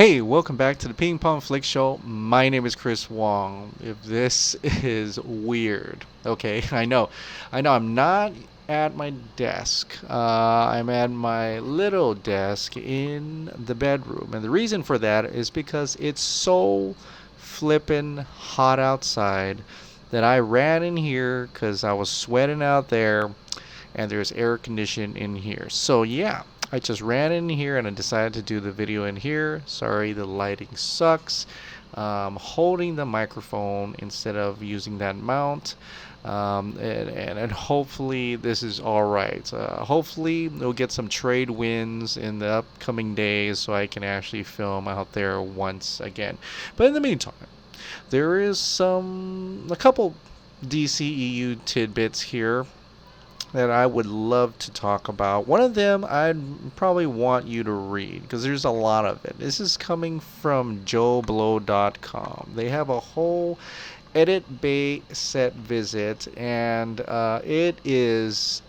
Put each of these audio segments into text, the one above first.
Hey, welcome back to the Ping Pong Flick Show. My name is Chris Wong. If this is weird, okay, I know, I'm not at my desk. I'm at my little desk in the bedroom, and the reason for that is because it's so flippin' hot outside that I ran in here because I was sweating out there and there's air conditioning in here. So yeah, I just ran in here and I decided to do the video in here. Sorry, the lighting sucks. Holding the microphone instead of using that mount. And hopefully this is all right. Hopefully we'll get some trade wins in the upcoming days so I can actually film out there once again. But in the meantime, there is a couple DCEU tidbits here that I would love to talk about. One of them I'd probably want you to read because there's a lot of it. This is coming from JoeBlow.com. They have a whole Edit Bay set visit, and it is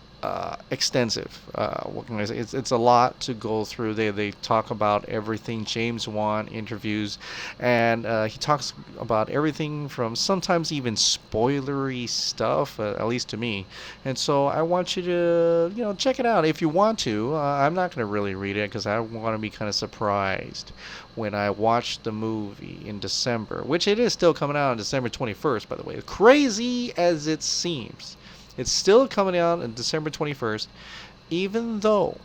extensive. What can I say? It's a lot to go through. They talk about everything. James Wan interviews, and he talks about everything from sometimes even spoilery stuff, at least to me. And so I want you to check it out if you want to. I'm not going to really read it because I want to be kind of surprised when I watch the movie in December, which it is still coming out on December 21st, by the way. Crazy as it seems, it's still coming out on December 21st, even though,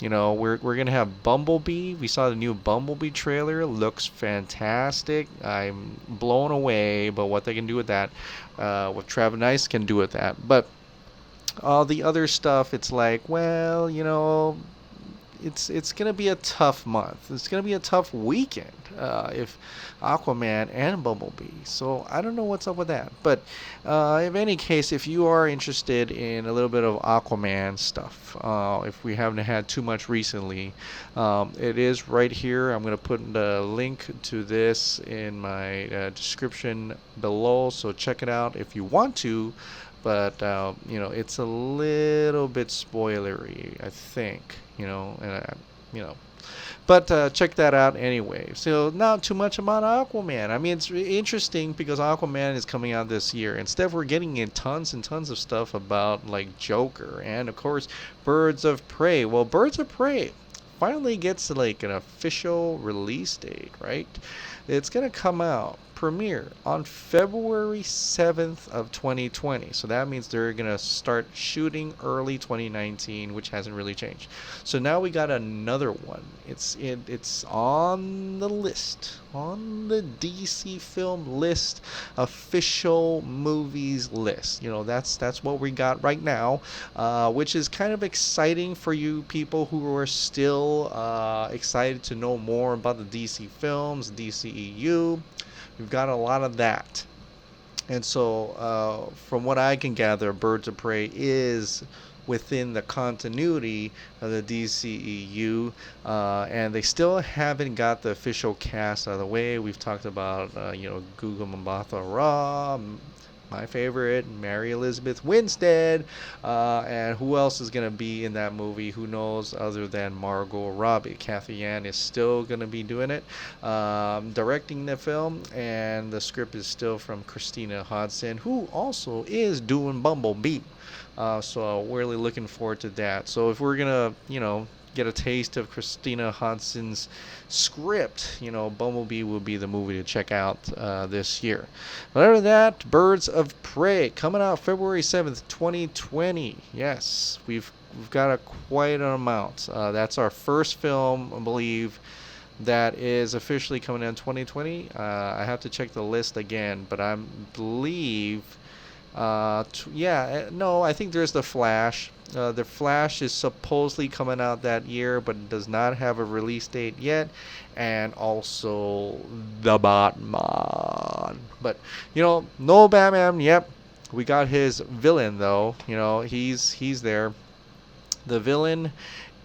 we're going to have Bumblebee. We saw the new Bumblebee trailer. Looks fantastic. I'm blown away by what they can do with that, what Travis Nice can do with that. But all the other stuff, it's like, well, it's gonna be a tough month. It's gonna be a tough weekend if Aquaman and Bumblebee. So I don't know what's up with that. But in any case, if you are interested in a little bit of Aquaman stuff, if we haven't had too much recently, it is right here. I'm gonna put the link to this in my description below. So check it out if you want to. But it's a little bit spoilery, I think. But check that out anyway. So not too much about Aquaman. I mean, it's interesting because Aquaman is coming out this year. Instead, we're getting in tons and tons of stuff about like Joker and of course Birds of Prey. Well, Birds of Prey finally gets like an official release date, right? It's gonna come out premiere on February 7th of 2020. So that means they're gonna start shooting early 2019, which hasn't really changed. So now we got another one. It's on the list, on the DC film list, official movies list. That's what we got right now, which is kind of exciting for you people who are still excited to know more about the DC films, DCEU. We've got a lot of that. And so, from what I can gather, Birds of Prey is within the continuity of the DCEU, and they still haven't got the official cast out of the way. We've talked about, Gugu Mbatha-Raw, my favorite, Mary Elizabeth Winstead, and who else is going to be in that movie? Who knows other than Margot Robbie. Kathy Yan is still going to be doing it, directing the film, and the script is still from Christina Hodson, who also is doing Bumblebee. So we're really looking forward to that. So if we're going to, get a taste of Christina Hodson's script, Bumblebee will be the movie to check out this year. But other than that, Birds of Prey coming out February 7th, 2020. Yes, we've got quite an amount. That's our first film, I believe, that is officially coming out in 2020. I have to check the list again, but I believe no, I think there's The Flash. The Flash is supposedly coming out that year, but does not have a release date yet. And also The Batman. But, no Batman. Yep. We got his villain, though. He's there. The villain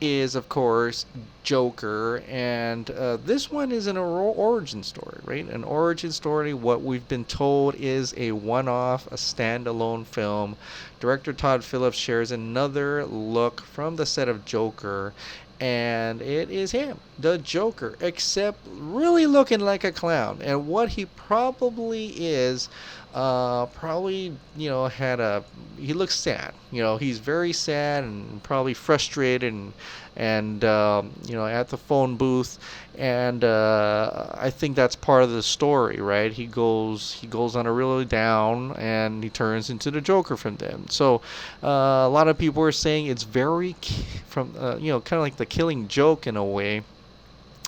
is, of course, Joker, and this one is an origin story, right? An origin story. What we've been told is a one-off, a standalone film. Director Todd Phillips shares another look from the set of Joker, and it is him, the Joker, except really looking like a clown. And what he probably is, probably, he looks sad. He's very sad and probably frustrated and at the phone booth. And I think that's part of the story, right? He goes on a really down, and he turns into the Joker from them. So a lot of people are saying it's very from kind of like the Killing Joke in a way,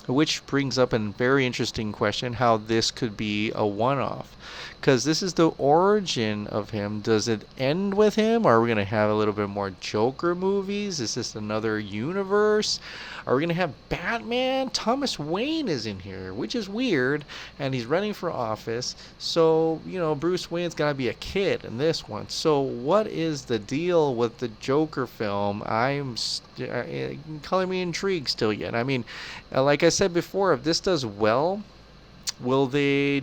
which brings up a very interesting question how this could be a one-off, because this is the origin of him. Does it end with him? Are we going to have a little bit more Joker movies? Is this another universe? Are we going to have Batman? Thomas Wayne is in here, which is weird, and he's running for office. So Bruce Wayne's got to be a kid in this one. So what is the deal with the Joker film? I'm calling me intrigued still yet. I mean, like I said before, if this does well, will they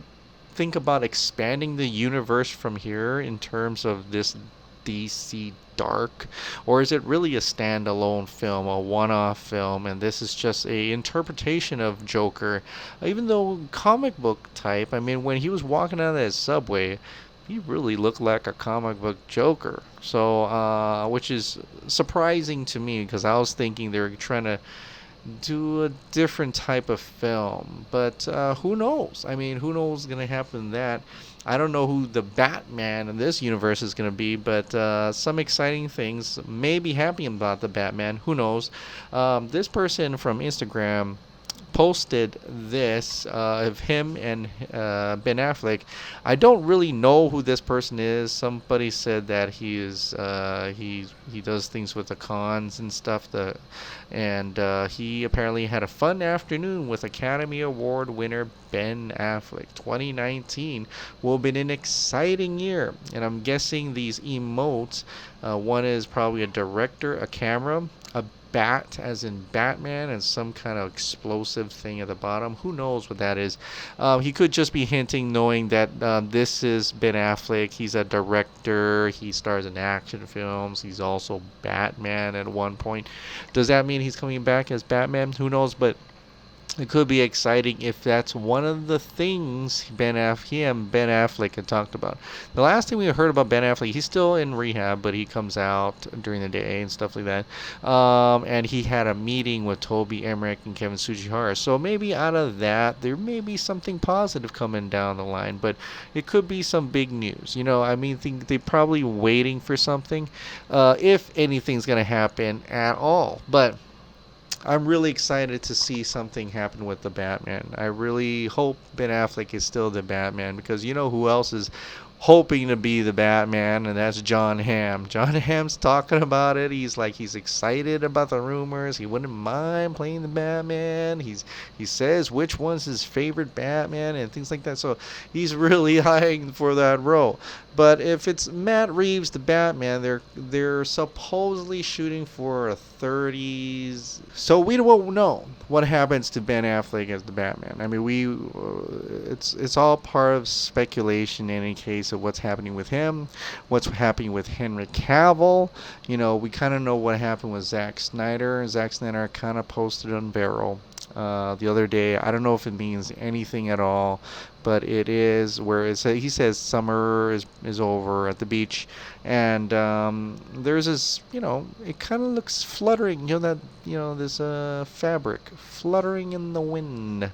think about expanding the universe from here in terms of this DC Dark, or is it really a standalone film, a one-off film, and this is just a interpretation of Joker? Even though comic book type, I mean, when he was walking out of that subway, he really looked like a comic book Joker. So, which is surprising to me, because I was thinking they were trying to do a different type of film. But who knows? I mean, who knows what's going to happen in that? I don't know who the Batman in this universe is going to be, but some exciting things may be happening about the Batman. Who knows? This person from Instagram posted this of him and Ben Affleck. I don't really know who this person is. Somebody said that he is he does things with the cons and stuff. And he apparently had a fun afternoon with Academy Award winner Ben Affleck. 2019 will be an exciting year, and I'm guessing these emotes. One is probably a director, a camera, a bat as in Batman, and some kind of explosive thing at the bottom. Who knows what that is? He could just be hinting, knowing that this is Ben Affleck. He's a director. He stars in action films. He's also Batman at one point. Does that mean he's coming back as Batman? Who knows? But it could be exciting if that's one of the things he and Ben Affleck had talked about. The last thing we heard about Ben Affleck, he's still in rehab, but he comes out during the day and stuff like that. And he had a meeting with Toby Emmerich and Kevin Tsujihara. So maybe out of that, there may be something positive coming down the line. But it could be some big news. I mean, they're probably waiting for something, if anything's going to happen at all. But I'm really excited to see something happen with the Batman. I really hope Ben Affleck is still the Batman, because you know who else is hoping to be the Batman, and that's Jon Hamm. Jon Hamm's talking about it. He's excited about the rumors. He wouldn't mind playing the Batman. He says which one's his favorite Batman and things like that. So he's really eyeing for that role. But if it's Matt Reeves, the Batman, they're supposedly shooting for a 30s. So we won't know what happens to Ben Affleck as the Batman. I mean, it's all part of speculation in any case of what's happening with him, what's happening with Henry Cavill. We kind of know what happened with Zack Snyder. Zack Snyder kind of posted on Barrel the other day. I don't know if it means anything at all, but it is where he says summer is over at the beach, and there's this, it kind of looks fluttering, this fabric fluttering in the wind,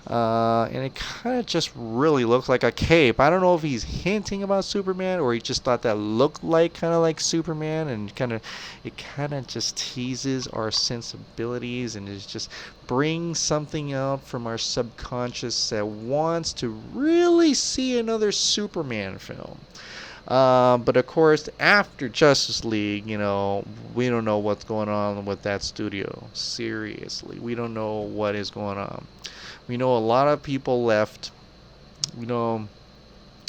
and it kind of just really looks like a cape. I don't know if he's hinting about Superman, or he just thought that looked kind of like Superman, and it kind of just teases our sensibilities, and it just brings something out from our subconscious that wants to really see another Superman film. But of course, after Justice League, we don't know what's going on with that studio. Seriously, we don't know what is going on. We know a lot of people left. Walter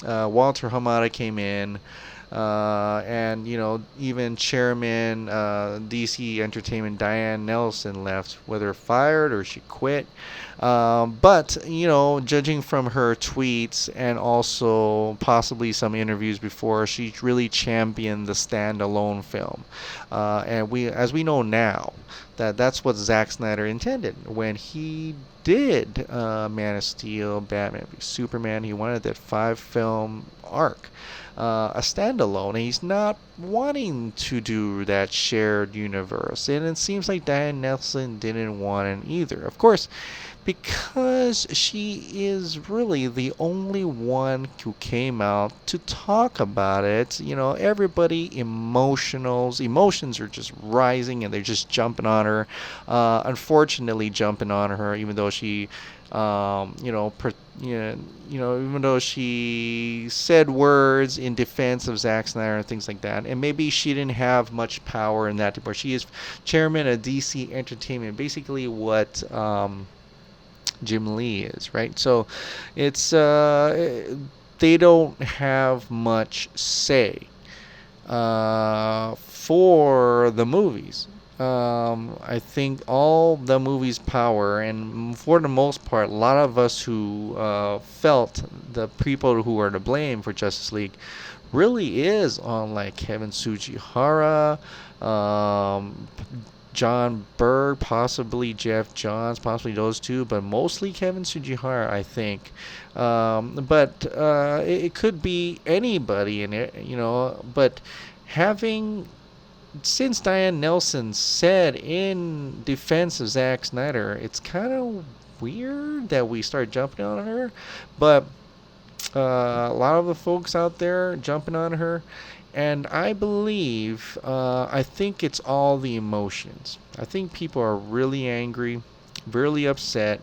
Hamada came in. And even chairman DC Entertainment Diane Nelson left, whether fired or she quit. But judging from her tweets and also possibly some interviews before, she really championed the standalone film. And as we know now, that's what Zack Snyder intended when he did Man of Steel, Batman v Superman. He wanted that 5-film arc, a standalone, and he's not wanting to do that shared universe. And it seems like Diane Nelson didn't want it either. Of course, because she is really the only one who came out to talk about it. Everybody emotions are just rising and they're just jumping on her. Unfortunately, jumping on her, even though she, even though she said words in defense of Zack Snyder and things like that, and maybe she didn't have much power in that department. She is chairman of DC Entertainment, basically what Jim Lee is, right? So it's they don't have much say for the movies. I think all the movie's power, and for the most part, a lot of us who felt the people who are to blame for Justice League really is on like Kevin Sujihara, John Berg, possibly Jeff Johns, possibly those two, but mostly Kevin Sujihara, I think. But it could be anybody in it, But having, since Diane Nelson said in defense of Zack Snyder, it's kind of weird that we start jumping on her. But a lot of the folks out there jumping on her. And I believe, I think it's all the emotions. I think people are really angry, really upset,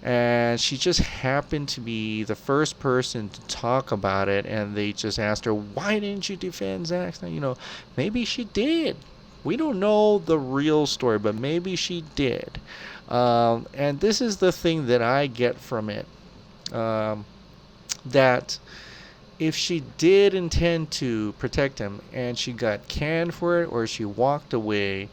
and she just happened to be the first person to talk about it, and they just asked her, why didn't you defend Zack Snyder? Maybe she did. We don't know the real story, but maybe she did. And this is the thing that I get from it. That if she did intend to protect him and she got canned for it or she walked away,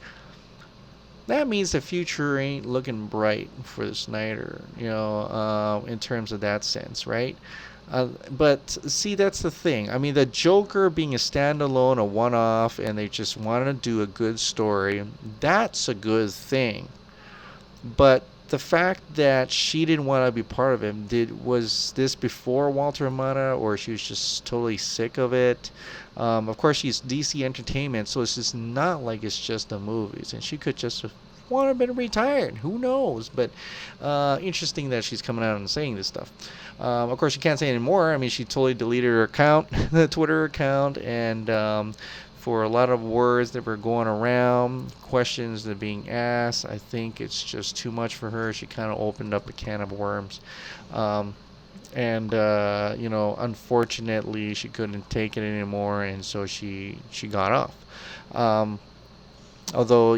that means the future ain't looking bright for Snyder, in terms of that sense, right? But see, that's the thing. I mean, the Joker being a standalone, a one-off, and they just want to do a good story, that's a good thing. But the fact that she didn't want to be part of it, was this before Walter Hamada, or she was just totally sick of it? Of course, she's DC Entertainment, so it's just not like it's just the movies, and she could just want to have been retired. Who knows? But interesting that she's coming out and saying this stuff. Of course, she can't say anymore. I mean, she totally deleted her account, the Twitter account, and for a lot of words that were going around, questions that are being asked, I think it's just too much for her. She kind of opened up a can of worms. And unfortunately, she couldn't take it anymore, and so she got off. Although,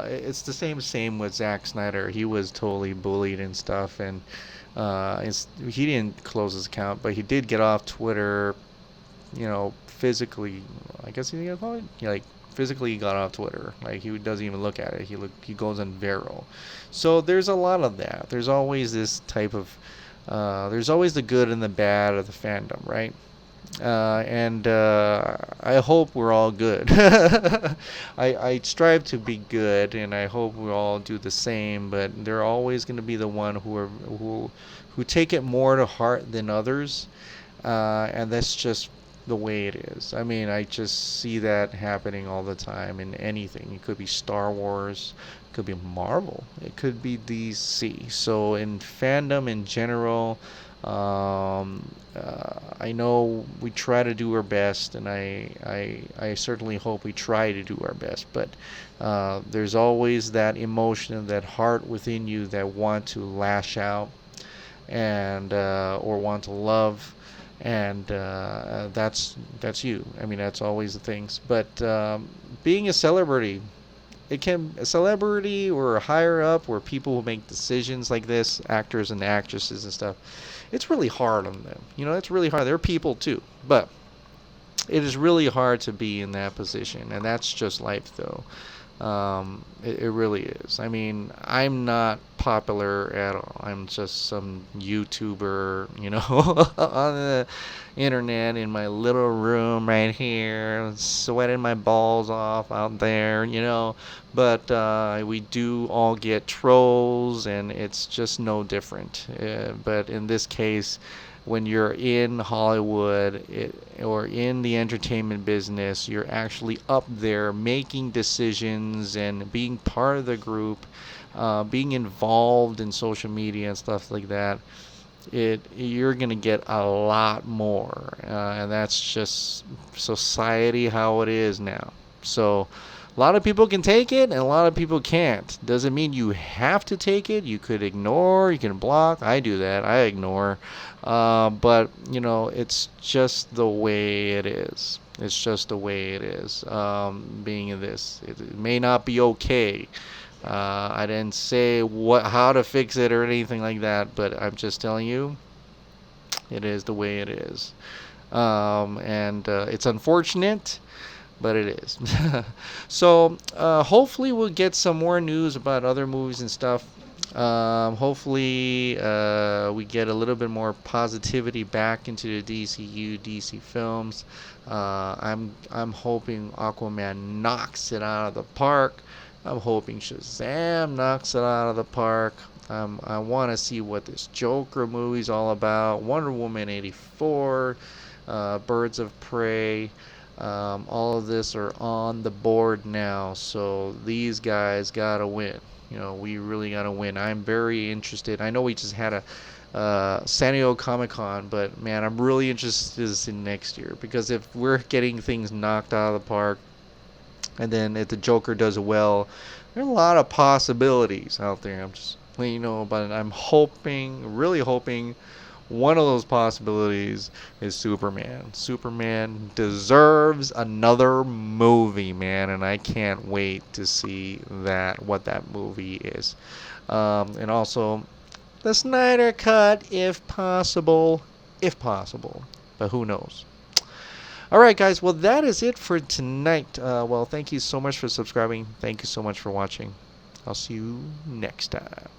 it's the same with Zack Snyder. He was totally bullied and stuff, and he didn't close his account, but he did get off Twitter, physically. I guess he got call it, like physically got off Twitter. Like, he doesn't even look at it. He goes on Vero. So there's a lot of that. There's always this type of there's always the good and the bad of the fandom, right? And I hope we're all good. I strive to be good, and I hope we all do the same. But there are always going to be the one who take it more to heart than others, and that's just the way it is. I mean, I just see that happening all the time in anything. It could be Star Wars, it could be Marvel, it could be DC. So in fandom in general, I know we try to do our best, and I certainly hope we try to do our best, but there's always that emotion, that heart within you that want to lash out and or want to love, and that's you. I mean, that's always the things. But being a celebrity, a celebrity or a higher up, where people who make decisions like this, actors and actresses and stuff, it's really hard on them. It's really hard. They're people too. But it is really hard to be in that position, and that's just life, though. It really is. I mean, I'm not popular at all. I'm just some YouTuber, on the internet in my little room right here, sweating my balls off out there, But we do all get trolls, and it's just no different. But in this case, when you're in Hollywood or in the entertainment business, you're actually up there making decisions and being part of the group, being involved in social media and stuff like that. You're gonna get a lot more, and that's just society how it is now. So a lot of people can take it and a lot of people can't. Doesn't mean you have to take it. You could ignore, you can block. I do that. I ignore. But it's just the way it is. It's just the way it is. Being in this, it may not be okay. I didn't say how to fix it or anything like that, but I'm just telling you, it is the way it is. And it's unfortunate, but it is. So hopefully we'll get some more news about other movies and stuff. Hopefully we get a little bit more positivity back into the DCU, DC films. I'm hoping Aquaman knocks it out of the park. I'm hoping Shazam knocks it out of the park. I want to see what this Joker movie's all about. Wonder Woman 84, Birds of Prey. All of this are on the board now, so these guys gotta win. We really gotta win. I'm very interested. I know we just had a San Diego Comic-Con, but man, I'm really interested in next year, because if we're getting things knocked out of the park, and then if the Joker does well, there are a lot of possibilities out there. I'm just letting you know about it. I'm hoping, really hoping, one of those possibilities is Superman. Superman deserves another movie, man, and I can't wait to see what that movie is. And also, the Snyder Cut, if possible, but who knows? All right, guys. Well, that is it for tonight. Well, thank you so much for subscribing. Thank you so much for watching. I'll see you next time.